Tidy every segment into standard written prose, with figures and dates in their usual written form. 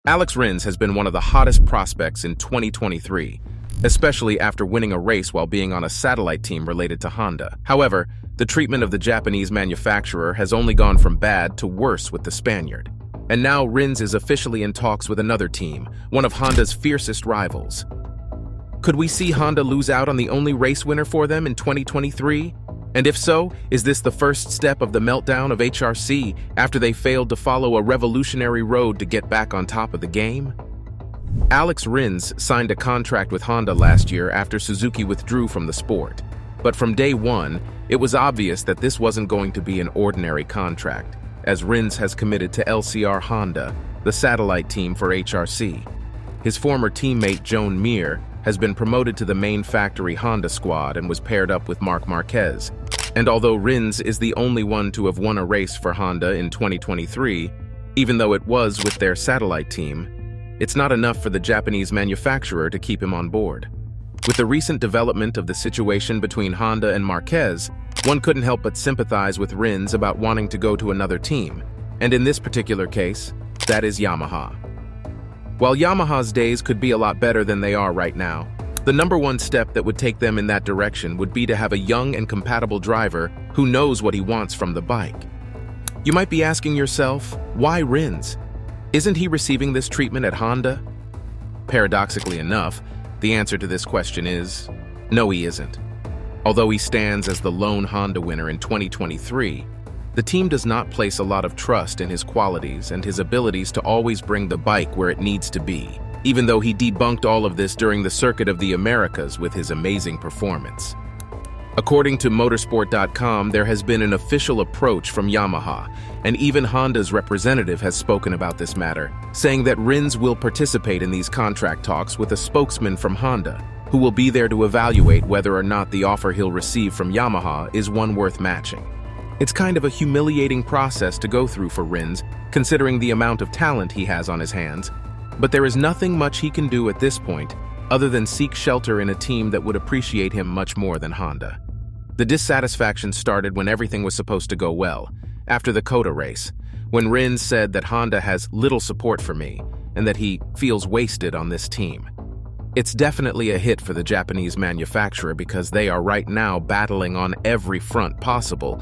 Alex Rins has been one of the hottest prospects in 2023, especially after winning a race while being on a satellite team related to Honda. However, the treatment of the Japanese manufacturer has only gone from bad to worse with the Spaniard. And now Rins is officially in talks with another team, one of Honda's fiercest rivals. Could we see Honda lose out on the only race winner for them in 2023? And if so, is this the first step of the meltdown of HRC after they failed to follow a revolutionary road to get back on top of the game? Alex Rins signed a contract with Honda last year after Suzuki withdrew from the sport. But from day one, it was obvious that this wasn't going to be an ordinary contract, as Rins has committed to LCR Honda, the satellite team for HRC. His former teammate Joan Mir has been promoted to the main factory Honda squad and was paired up with Marc Marquez. And although Rins is the only one to have won a race for Honda in 2023, even though it was with their satellite team, it's not enough for the Japanese manufacturer to keep him on board. With the recent development of the situation between Honda and Marquez, one couldn't help but sympathize with Rins about wanting to go to another team, and in this particular case, that is Yamaha. While Yamaha's days could be a lot better than they are right now, the number one step that would take them in that direction would be to have a young and compatible driver who knows what he wants from the bike. You might be asking yourself, why Rins? Isn't he receiving this treatment at Honda? Paradoxically enough, the answer to this question is, no, he isn't. Although he stands as the lone Honda winner in 2023, the team does not place a lot of trust in his qualities and his abilities to always bring the bike where it needs to be, even though he debunked all of this during the Circuit of the Americas with his amazing performance. According to motorsport.com, there has been an official approach from Yamaha, and even Honda's representative has spoken about this matter, saying that Rins will participate in these contract talks with a spokesman from Honda, who will be there to evaluate whether or not the offer he'll receive from Yamaha is one worth matching. It's kind of a humiliating process to go through for Rins, considering the amount of talent he has on his hands, but there is nothing much he can do at this point other than seek shelter in a team that would appreciate him much more than Honda. The dissatisfaction started when everything was supposed to go well, after the COTA race, when Rins said that Honda has little support for me and that he feels wasted on this team. It's definitely a hit for the Japanese manufacturer because they are right now battling on every front possible.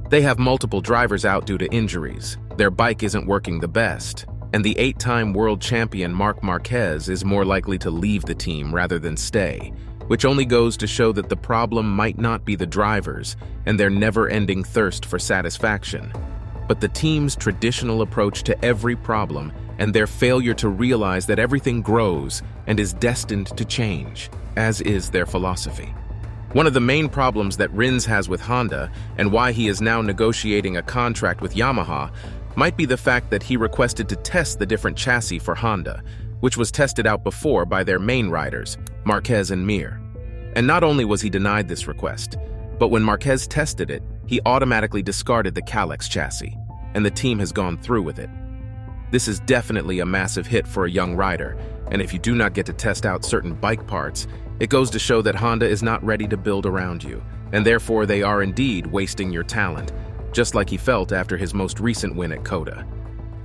They have multiple drivers out due to injuries, their bike isn't working the best, and the 8-time world champion Marc Marquez is more likely to leave the team rather than stay, which only goes to show that the problem might not be the drivers and their never-ending thirst for satisfaction, but the team's traditional approach to every problem and their failure to realize that everything grows and is destined to change, as is their philosophy. One of the main problems that Rins has with Honda, and why he is now negotiating a contract with Yamaha, might be the fact that he requested to test the different chassis for Honda, which was tested out before by their main riders, Marquez and Mir. And not only was he denied this request, but when Marquez tested it, he automatically discarded the Calyx chassis, and the team has gone through with it. This is definitely a massive hit for a young rider, and if you do not get to test out certain bike parts, it goes to show that Honda is not ready to build around you, and therefore they are indeed wasting your talent, just like he felt after his most recent win at COTA.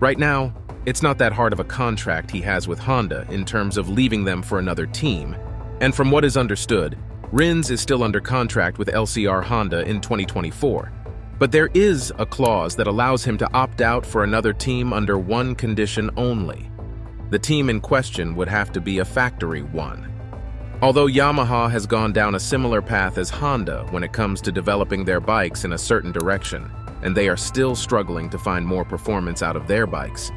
Right now, it's not that hard of a contract he has with Honda in terms of leaving them for another team, and from what is understood, Rins is still under contract with LCR Honda in 2024. But there is a clause that allows him to opt out for another team under one condition only. The team in question would have to be a factory one. Although Yamaha has gone down a similar path as Honda when it comes to developing their bikes in a certain direction, and they are still struggling to find more performance out of their bikes,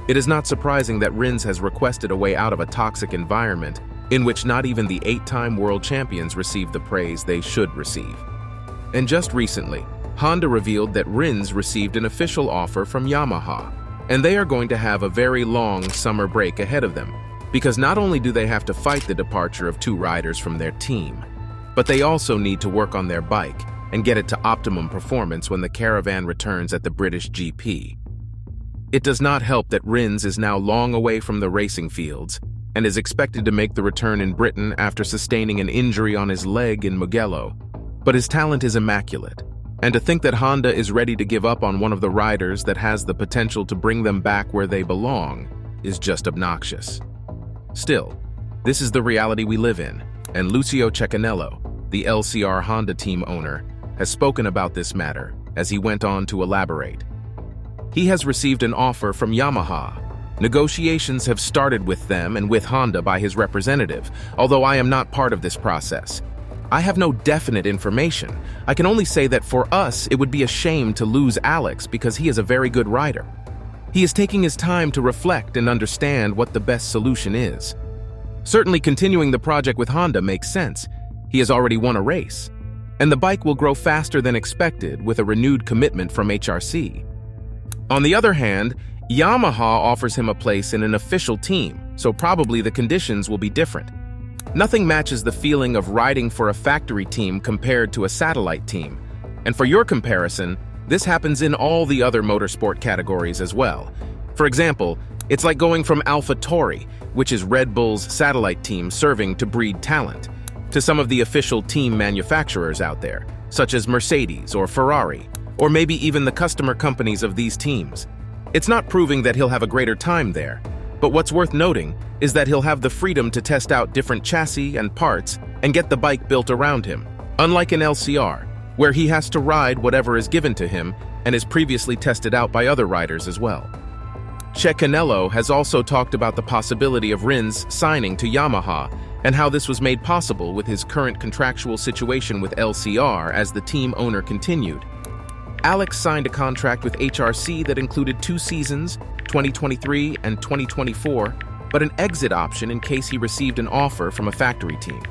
it is not surprising that Rins has requested a way out of a toxic environment in which not even the 8-time world champions receive the praise they should receive. And just recently, Honda revealed that Rins received an official offer from Yamaha, and they are going to have a very long summer break ahead of them, because not only do they have to fight the departure of 2 riders from their team, but they also need to work on their bike and get it to optimum performance when the caravan returns at the British GP. It does not help that Rins is now long away from the racing fields and is expected to make the return in Britain after sustaining an injury on his leg in Mugello, but his talent is immaculate, and to think that Honda is ready to give up on one of the riders that has the potential to bring them back where they belong is just obnoxious. Still, this is the reality we live in, and Lucio Cecchinello, the LCR Honda team owner, has spoken about this matter as he went on to elaborate. He has received an offer from Yamaha. Negotiations have started with them and with Honda by his representative, although I am not part of this process. I have no definite information. I can only say that for us, it would be a shame to lose Alex because he is a very good rider. He is taking his time to reflect and understand what the best solution is. Certainly continuing the project with Honda makes sense. He has already won a race, and the bike will grow faster than expected with a renewed commitment from HRC. On the other hand, Yamaha offers him a place in an official team, so probably the conditions will be different. Nothing matches the feeling of riding for a factory team compared to a satellite team. And for your comparison, this happens in all the other motorsport categories as well. For example, it's like going from AlphaTauri, which is Red Bull's satellite team serving to breed talent, to some of the official team manufacturers out there, such as Mercedes or Ferrari, or maybe even the customer companies of these teams. It's not proving that he'll have a greater time there, but what's worth noting is that he'll have the freedom to test out different chassis and parts and get the bike built around him, unlike an LCR, where he has to ride whatever is given to him and is previously tested out by other riders as well. Cecchinello has also talked about the possibility of Rins signing to Yamaha and how this was made possible with his current contractual situation with LCR as the team owner continued. Alex signed a contract with HRC that included 2 seasons, 2023 and 2024, but an exit option in case he received an offer from a factory team.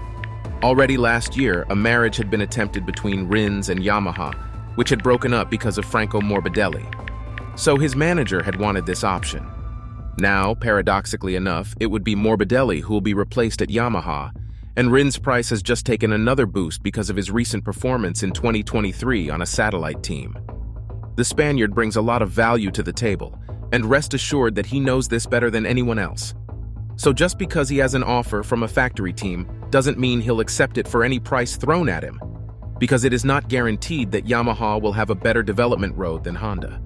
Already last year, a marriage had been attempted between Rins and Yamaha, which had broken up because of Franco Morbidelli. So his manager had wanted this option. Now, paradoxically enough, it would be Morbidelli who will be replaced at Yamaha, and Rins' price has just taken another boost because of his recent performance in 2023 on a satellite team. The Spaniard brings a lot of value to the table, and rest assured that he knows this better than anyone else. So just because he has an offer from a factory team doesn't mean he'll accept it for any price thrown at him, because it is not guaranteed that Yamaha will have a better development road than Honda.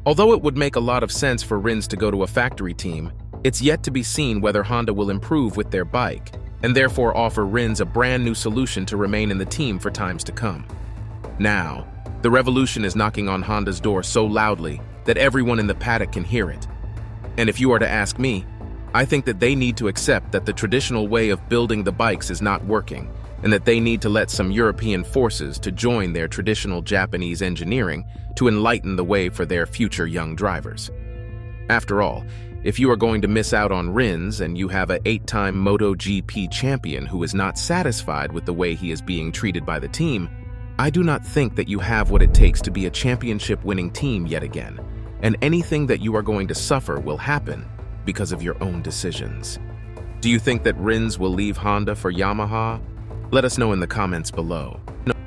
Although it would make a lot of sense for Rins to go to a factory team, it's yet to be seen whether Honda will improve with their bike, and therefore offer Rins a brand new solution to remain in the team for times to come. Now, the revolution is knocking on Honda's door so loudly that everyone in the paddock can hear it. And if you are to ask me, I think that they need to accept that the traditional way of building the bikes is not working, and that they need to let some European forces to join their traditional Japanese engineering to enlighten the way for their future young drivers. After all, if you are going to miss out on Rins and you have an 8-time MotoGP champion who is not satisfied with the way he is being treated by the team, I do not think that you have what it takes to be a championship-winning team yet again, and anything that you are going to suffer will happen because of your own decisions. Do you think that Rins will leave Honda for Yamaha? Let us know in the comments below.